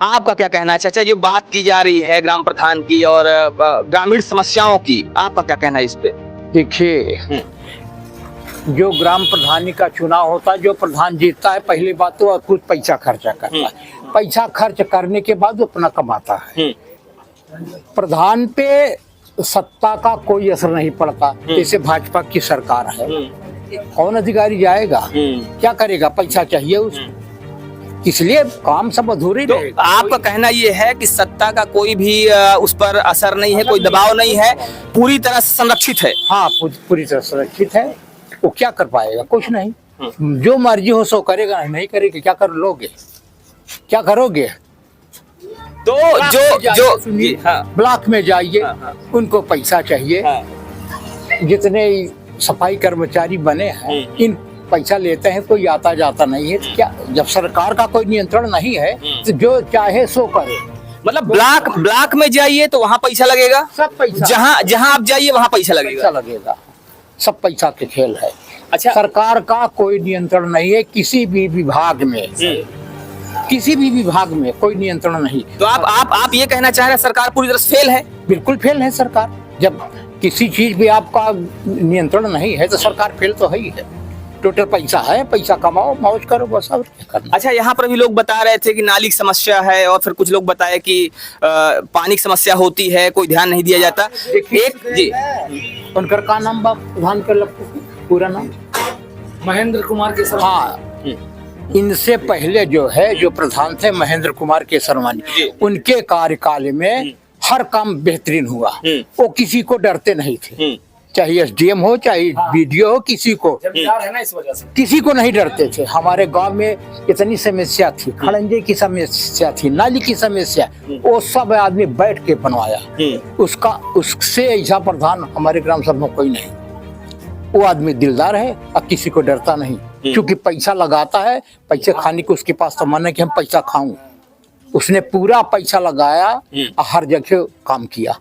आपका क्या कहना है चाचा, जो बात की जा रही है ग्राम प्रधान की और ग्रामीण समस्याओं की, आपका क्या कहना है इस पे? देखिए, जो ग्राम प्रधानी का चुनाव होता है, जो प्रधान जीतता है, पहली बात तो कुछ पैसा खर्चा करता है। पैसा खर्च करने के बाद वो अपना कमाता है। प्रधान पे सत्ता का कोई असर नहीं पड़ता। जैसे भाजपा की सरकार है, कौन अधिकारी जाएगा, क्या करेगा, पैसा चाहिए उसको, इसलिए काम सब अधूरे तो रहेगा। आपका कहना ये है कि सत्ता का कोई भी उस पर असर नहीं है, कोई दबाव नहीं है, पूरी तरह से संरक्षित है। हाँ, पूरी तरह सुरक्षित है। वो क्या कर पाएगा, कुछ नहीं। जो मर्जी हो सो करेगा, नहीं करेगा क्या कर लोगे, क्या करोगे? तो जो हाँ, ब्लॉक में जाइए, उनको पैसा चाहिए। जितने सफाई कर्मचारी बने हैं, इन पैसा लेते हैं, कोई आता जाता नहीं है। तो क्या, जब सरकार का कोई नियंत्रण नहीं है तो जो चाहे सो करे। मतलब ब्लॉक में जाइए तो वहाँ पैसा लगेगा, सब पैसा, जहाँ आप जाइए वहाँ पैसा लगेगा। सब पैसा के खेल है। अच्छा, सरकार का कोई नियंत्रण नहीं है किसी भी विभाग में, किसी भी विभाग में कोई नियंत्रण नहीं। तो आप ये कहना चाह रहे हैं सरकार पूरी तरह से फेल है? बिल्कुल फेल है सरकार। जब किसी चीज भी आपका नियंत्रण नहीं है तो सरकार फेल तो है ही है। टोटल पैसा है, पैसा कमाओ, मौज करो, बस और क्या करना। अच्छा, यहाँ पर भी लोग बता रहे थे कि नाली की समस्या है, और फिर कुछ लोग बताए कि पानी की समस्या होती है, कोई ध्यान नहीं दिया जाता। एक जी, उनका का नाम बा प्रधान कर पूरा नाम? महेंद्र कुमार के सर। हाँ, इनसे पहले जो है, जो प्रधान थे महेंद्र कुमार केसरवानी, उनके कार्यकाल में हर काम बेहतरीन हुआ। वो किसी को डरते नहीं थे, चाहे एसडीएम हो, चाहे बीडीओ हो, किसी को जमींदार है ना, इस वजह से किसी को नहीं डरते थे। हमारे गांव में इतनी समस्या थी, खड़ंजे की समस्या थी, नाली की समस्या, वो सब आदमी बैठ के बनवाया। उससे ऐसा प्रधान हमारे ग्राम सभा में कोई नहीं। वो आदमी दिलदार है और किसी को डरता नहीं, क्योंकि पैसा लगाता है। पैसे खाने को उसके पास तो मन है कि हम पैसा खाऊं। उसने पूरा पैसा लगाया और हर जगह काम किया।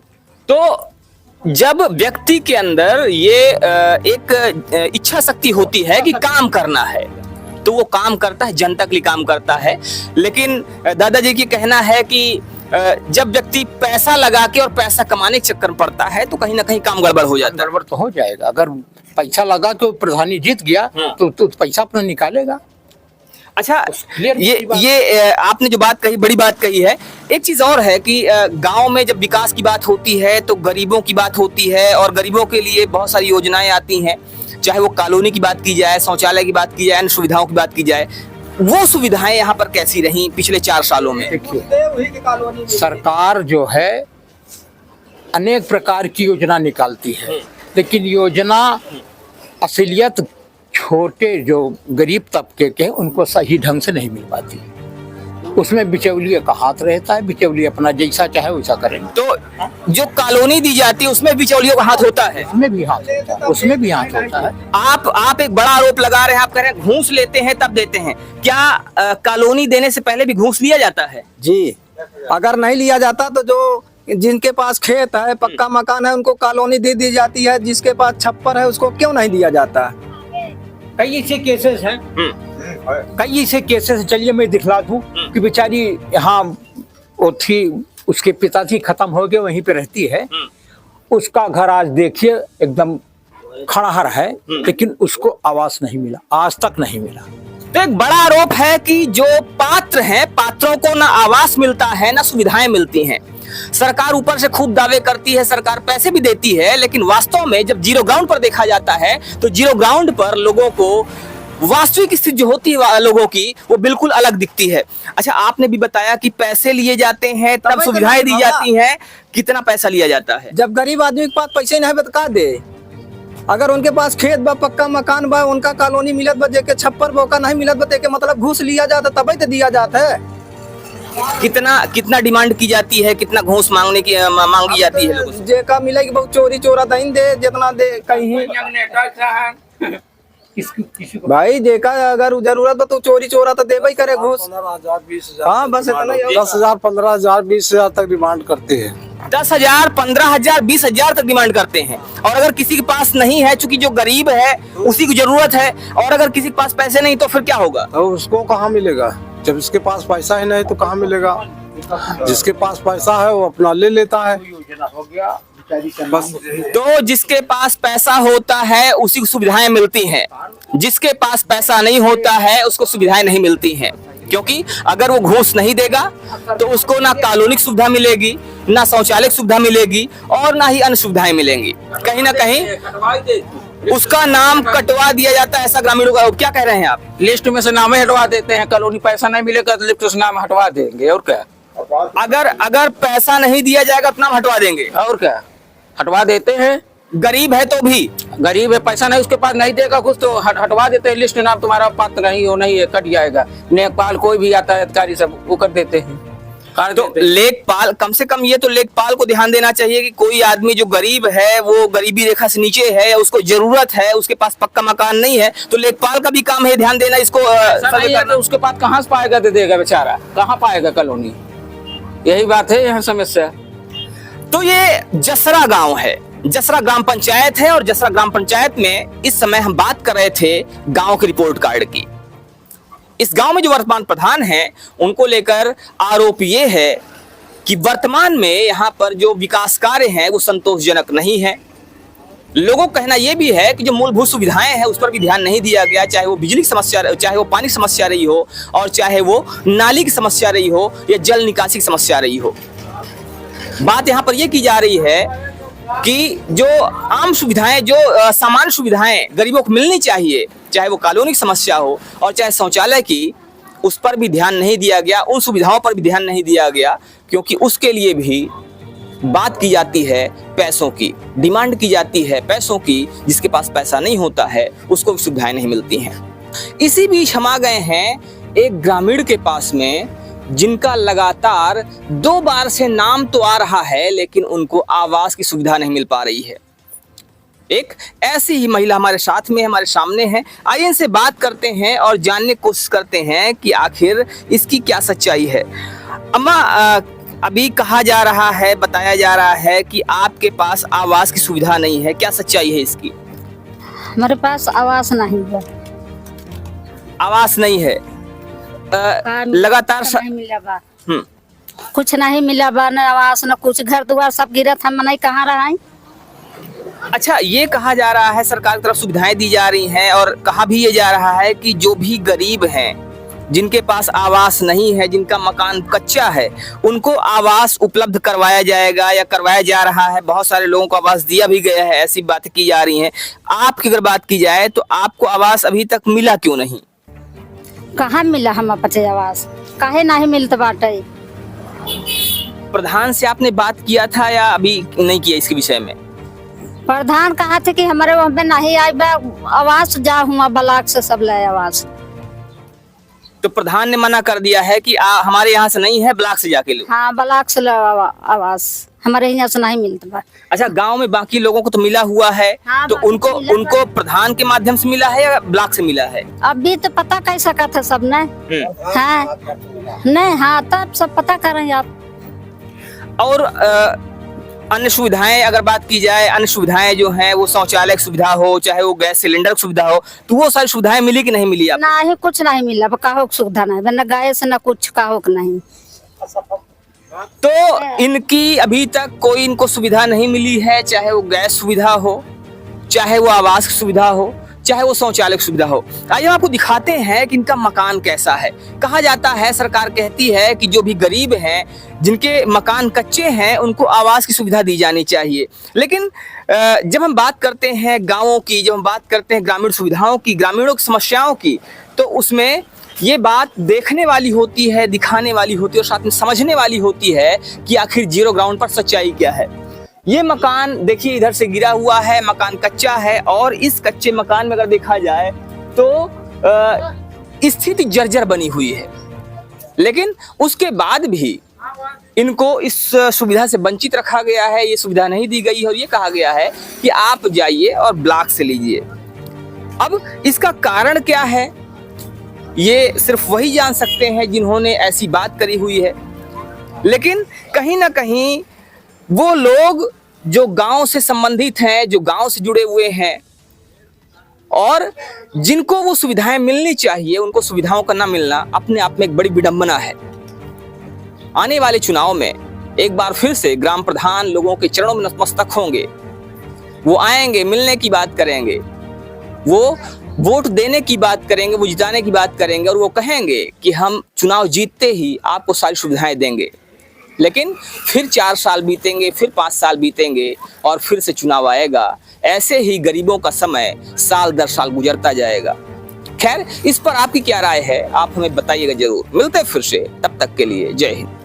तो जब व्यक्ति के अंदर ये एक इच्छा शक्ति होती है कि काम करना है, तो वो काम करता है, जनता के लिए काम करता है। लेकिन दादाजी की कहना है कि जब व्यक्ति पैसा लगा के और पैसा कमाने के चक्कर में पड़ता है तो कहीं ना कहीं काम गड़बड़ हो जाता है। गड़बड़ तो हो जाएगा। अगर पैसा लगा के प्रधानी जीत गया तो पैसा अपना निकालेगा। अच्छा, ये आपने जो बात कही, बड़ी बात कही है। एक चीज और है कि गांव में जब विकास की बात होती है तो गरीबों की बात होती है, और गरीबों के लिए बहुत सारी योजनाएं आती हैं, चाहे वो कॉलोनी की बात की जाए, शौचालय की बात की जाए, अन्य सुविधाओं की बात की जाए। वो सुविधाएं यहाँ पर कैसी रही पिछले 4 सालों में? देखिए, सरकार जो है अनेक प्रकार की योजना निकालती है, लेकिन योजना असलियत छोटे जो गरीब तबके के उनको सही ढंग से नहीं मिल पाती। उसमें बिचौलिए का हाथ रहता है, बिचौलिए अपना जैसा चाहे वैसा करेंगे। तो जो कॉलोनी दी जाती है उसमें बिचौलियों का हाथ होता है? उसमें भी हाथ होता है, उसमें भी हाथ होता है। आप एक बड़ा आरोप लगा रहे हैं, आप कह रहे हैं घूस लेते हैं तब देते हैं। क्या कॉलोनी देने से पहले भी घूस लिया जाता है? जी, अगर नहीं लिया जाता तो जो जिनके पास खेत है, पक्का मकान है, उनको कॉलोनी दे दी जाती है। जिसके पास छप्पर है उसको क्यों नहीं दिया जाता? कई ऐसे केसेस हैं, कई ऐसे केसेस। चलिए मैं दिखला दूं कि बेचारी यहाँ वो थी, उसके पिताजी खत्म हो गए, वहीं पे रहती है। उसका घर आज देखिए एकदम खड़ाहर है, लेकिन उसको आवास नहीं मिला, आज तक नहीं मिला। तो एक बड़ा आरोप है कि जो पात्र हैं, पात्रों को ना आवास मिलता है, ना सुविधाएं मिलती हैं। सरकार ऊपर से खूब दावे करती है, सरकार पैसे भी देती है, लेकिन वास्तव में जब जीरो ग्राउंड पर देखा जाता है तो जीरो ग्राउंड पर लोगों को वास्तविक स्थिति जो होती है लोगों की, वो बिल्कुल अलग दिखती है। अच्छा, आपने भी बताया कि पैसे लिए जाते हैं तब सुविधाएं दी जाती हैं। कितना पैसा लिया जाता है? जब गरीब आदमी के पास पैसे नहीं बता दे, अगर उनके पास खेत बा, पक्का मकान बा, उनका कॉलोनी मिलत बा, जेके छप्पर बोका नहीं मिलत बा, के मतलब घूस लिया जाता तभी तो दिया जाता है। कितना डिमांड की जाती है, कितना घूस मांगी जाती है लोगों से? जेका मिलेगी बहुत चोरी चोरा दही दे, जितना दे कहीं भाई। जेका अगर जरूरत बा तो चोरी चोरा तो देबे करे घूस। 15,000 20,000, हाँ, बस इतना ही। 10,000 15,000 20,000 तक डिमांड करते हैं। 10,000 15,000 20,000 तक डिमांड करते हैं। और अगर किसी के पास नहीं है, चूंकि जो गरीब है उसी की जरूरत है, और अगर किसी के पास पैसे नहीं तो फिर क्या होगा? तो उसको कहाँ मिलेगा? जब इसके पास पैसा ही नहीं तो कहाँ मिलेगा? जिसके पास पैसा है वो अपना ले लेता है बस। तो जिसके पास पैसा होता है उसी को सुविधाएं मिलती हैं, जिसके पास पैसा नहीं होता है उसको सुविधाएं नहीं मिलती हैं। क्योंकि अगर वो घूस नहीं देगा तो उसको ना कॉलोनी की सुविधा मिलेगी, ना शौचालय की सुविधा मिलेगी और ना ही अन्य सुविधाएं मिलेंगी। कहीं ना कहीं उसका नाम कटवा दिया जाता है, ऐसा ग्रामीणों का। क्या कह रहे हैं आप? लिस्ट में से नाम हटवा देते हैं, कॉलोनी पैसा नहीं मिलेगा तो लिस्ट से नाम हटवा देंगे और क्या। अगर पैसा नहीं दिया जाएगा तो नाम हटवा देंगे और क्या, हटवा देते हैं। गरीब है तो भी, गरीब है, पैसा नहीं उसके पास, नहीं देगा कुछ तो हटवा देते हैं लिस्ट, नाम तुम्हारा पात्र नहीं हो, नहीं है, कट जाएगा। लेखपाल कोई भी आता है अधिकारी सब वो कर देते हैं। तो लेखपाल, कम से कम ये तो लेखपाल को ध्यान देना चाहिए कि कोई आदमी जो गरीब है, वो गरीबी रेखा से नीचे है या उसको जरूरत है, उसके पास पक्का मकान नहीं है, तो लेखपाल का भी काम है ध्यान देना इसको। तो उसके पास कहाँ से पाएगा, दे देगा बेचारा, कहाँ पाएगा कॉलोनी। यही बात है यहाँ समस्या। तो ये जसरा गांव है, जसरा ग्राम पंचायत है और जसरा ग्राम पंचायत में इस समय हम बात कर रहे थे गांव के रिपोर्ट कार्ड की। इस गांव में जो वर्तमान प्रधान हैं उनको लेकर आरोप ये है कि वर्तमान में यहाँ पर जो विकास कार्य हैं वो संतोषजनक नहीं है। लोगों का कहना यह भी है कि जो मूलभूत सुविधाएं हैं उस पर भी ध्यान नहीं दिया गया, चाहे वो बिजली की समस्या, चाहे वो पानी की समस्या रही हो और चाहे वो नाली की समस्या रही हो या जल निकासी की समस्या रही हो। बात यहाँ पर यह की जा रही है कि जो आम सुविधाएं, जो सामान्य सुविधाएं गरीबों को मिलनी चाहिए, चाहे वो कॉलोनी की समस्या हो और चाहे शौचालय की, उस पर भी ध्यान नहीं दिया गया, उन सुविधाओं पर भी ध्यान नहीं दिया गया। क्योंकि उसके लिए भी बात की जाती है पैसों की, डिमांड की जाती है पैसों की। जिसके पास पैसा नहीं होता है उसको भी सुविधाएं नहीं मिलती हैं। इसी बीच हम आ गए हैं एक ग्रामीण के पास में जिनका लगातार 2 बार से नाम तो आ रहा है लेकिन उनको आवास की सुविधा नहीं मिल पा रही है। एक ऐसी ही महिला हमारे साथ में, हमारे सामने है। आइए इनसे बात करते हैं और जानने की कोशिश करते हैं कि आखिर इसकी क्या सच्चाई है। अम्मा, अभी कहा जा रहा है, बताया जा रहा है कि आपके पास आवास की सुविधा नहीं है, क्या सच्चाई है इसकी? हमारे पास आवास नहीं है। आवास नहीं है, लगातार नहीं मिला बा, कुछ नहीं मिला बा, न आवास न कुछ, घर द्वार सब गिरत, हम नहीं कहाँ रहा। अच्छा, ये कहा जा रहा है सरकार की तरफ सुविधाएं दी जा रही हैं और कहा भी ये जा रहा है कि जो भी गरीब हैं, जिनके पास आवास नहीं है, जिनका मकान कच्चा है, उनको आवास उपलब्ध करवाया जाएगा या करवाया जा रहा है। बहुत सारे लोगों को आवास दिया भी गया है, ऐसी बातें की जा रही हैं। आपकी अगर बात की जाए तो आपको आवास अभी तक मिला क्यों नहीं? कहाँ मिला हम पचे आवास, काहे नहीं मिलत बाटे। प्रधान से आपने बात किया था या अभी नहीं किया इसके विषय में? प्रधान कहा थे कि हमारे वहाँ पे नहीं आई बा आवास, जा हुआ ब्लॉक से सब लाए आवास। तो प्रधान ने मना कर दिया है कि हमारे यहाँ से नहीं है, ब्लॉक से जाके लो। हाँ, ब्लॉक से आवास हमारे यहाँ से नहीं मिलता बा। अच्छा, गांव में बाकी लोगों को तो मिला हुआ है, हाँ, तो उनको प्रधान के माध्यम से मिला है या ब्लॉक से मिला है? अभी तो पता कर सका था सब ने। हाँ नहीं, हाँ तब सब पता करें आप। और अन्य सुविधाएं अगर बात की जाए, अन्य सुविधाएं जो हैं वो शौचालय की सुविधा हो, चाहे वो गैस सिलेंडर की सुविधा हो, तो वो सारी सुविधाएं मिली कि नहीं मिली आपको? नहीं, कुछ नहीं मिला, काहो की सुविधा नहीं, न गैस न कुछ, काहो की नहीं। तो इनकी अभी तक कोई इनको सुविधा नहीं मिली है, चाहे वो गैस सुविधा हो, चाहे वो आवास की सुविधा हो, चाहे वो शौचालय की सुविधा हो। आइए हम आपको दिखाते हैं कि इनका मकान कैसा है। कहा जाता है, सरकार कहती है कि जो भी गरीब हैं, जिनके मकान कच्चे हैं, उनको आवास की सुविधा दी जानी चाहिए। लेकिन जब हम बात करते हैं गाँवों की, जब हम बात करते हैं ग्रामीण सुविधाओं की, ग्रामीणों की समस्याओं की, तो उसमें ये बात देखने वाली होती है, दिखाने वाली होती है और साथ में समझने वाली होती है कि आखिर जीरो ग्राउंड पर सच्चाई क्या है। ये मकान देखिए इधर से गिरा हुआ है, मकान कच्चा है और इस कच्चे मकान में अगर देखा जाए तो स्थिति जर्जर बनी हुई है। लेकिन उसके बाद भी इनको इस सुविधा से वंचित रखा गया है, ये सुविधा नहीं दी गई है और ये कहा गया है कि आप जाइए और ब्लॉक से लीजिए। अब इसका कारण क्या है, ये सिर्फ वही जान सकते हैं जिन्होंने ऐसी बात करी हुई है। लेकिन कहीं ना कहीं वो लोग जो गांव से संबंधित हैं, जो गांव से जुड़े हुए हैं और जिनको वो सुविधाएं मिलनी चाहिए, उनको सुविधाओं का ना मिलना अपने आप में एक बड़ी विडंबना है। आने वाले चुनाव में एक बार फिर से ग्राम प्रधान लोगों के चरणों में नतमस्तक होंगे। वो आएंगे, मिलने की बात करेंगे, वो वोट देने की बात करेंगे, वो जिताने की बात करेंगे और वो कहेंगे कि हम चुनाव जीतते ही आपको सारी सुविधाएं देंगे। लेकिन फिर 4 साल बीतेंगे, फिर 5 साल बीतेंगे और फिर से चुनाव आएगा। ऐसे ही गरीबों का समय साल दर साल गुजरता जाएगा। खैर, इस पर आपकी क्या राय है, आप हमें बताइएगा जरूर। मिलते हैं फिर से, तब तक के लिए जय हिंद।